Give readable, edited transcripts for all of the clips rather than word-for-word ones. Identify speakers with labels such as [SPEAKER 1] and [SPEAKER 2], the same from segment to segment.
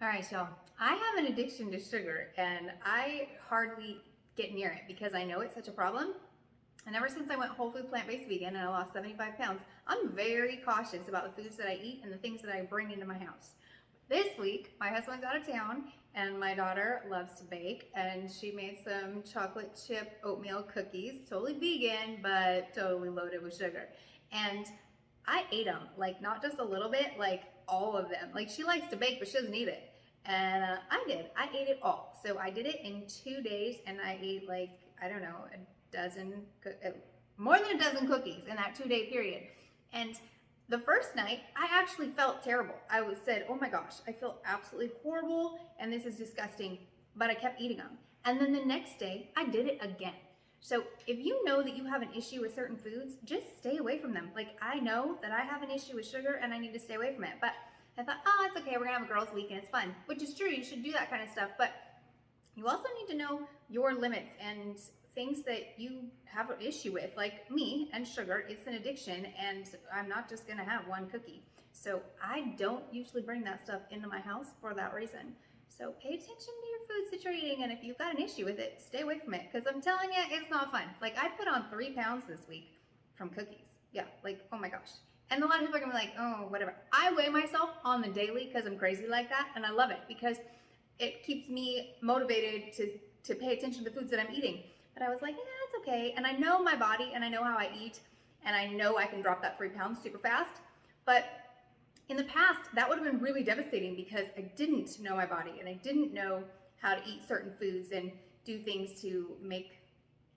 [SPEAKER 1] All right, y'all. I have an addiction to sugar and I hardly get near it because I know it's such a problem. And ever since I went whole food plant-based vegan and I lost 75 pounds, I'm very cautious about the foods that I eat and the things that I bring into my house. This week, my husband's out of town and my daughter loves to bake and she made some chocolate chip oatmeal cookies, totally vegan, but totally loaded with sugar. And I ate them, like not just a little bit, like all of them. Like she likes to bake, but she doesn't eat it. And I did. I ate it all. So I did it in 2 days, and I ate like I don't know more than a dozen cookies in that 2 day period. And the first night, I actually felt terrible. Said, "Oh my gosh, I feel absolutely horrible, and this is disgusting." But I kept eating them. And then the next day, I did it again. So if you know that you have an issue with certain foods, just stay away from them. Like I know that I have an issue with sugar and I need to stay away from it. But I thought, oh, it's okay. We're gonna have a girls' week and it's fun, which is true. You should do that kind of stuff. But you also need to know your limits and things that you have an issue with. Like me and sugar, it's an addiction, and I'm not just gonna have one cookie. So I don't usually bring that stuff into my house for that reason. So pay attention to your foods that you're eating, and if you've got an issue with it, stay away from it, because I'm telling you, it's not fun. Like, I put on 3 pounds this week from cookies. Yeah, like, oh my gosh. And a lot of people are gonna be like, oh, whatever. I weigh myself on the daily because I'm crazy like that, and I love it because it keeps me motivated to pay attention to the foods that I'm eating. But I was like, yeah, it's okay. And I know my body and I know how I eat, and I know I can drop that 3 pounds super fast. But in the past, that would have been really devastating because I didn't know my body and I didn't know how to eat certain foods and do things to make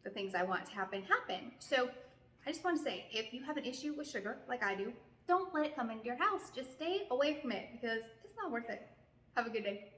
[SPEAKER 1] the things I want to happen. So I just want to say, if you have an issue with sugar like I do, don't let it come into your house. Just stay away from it because it's not worth it. Have a good day.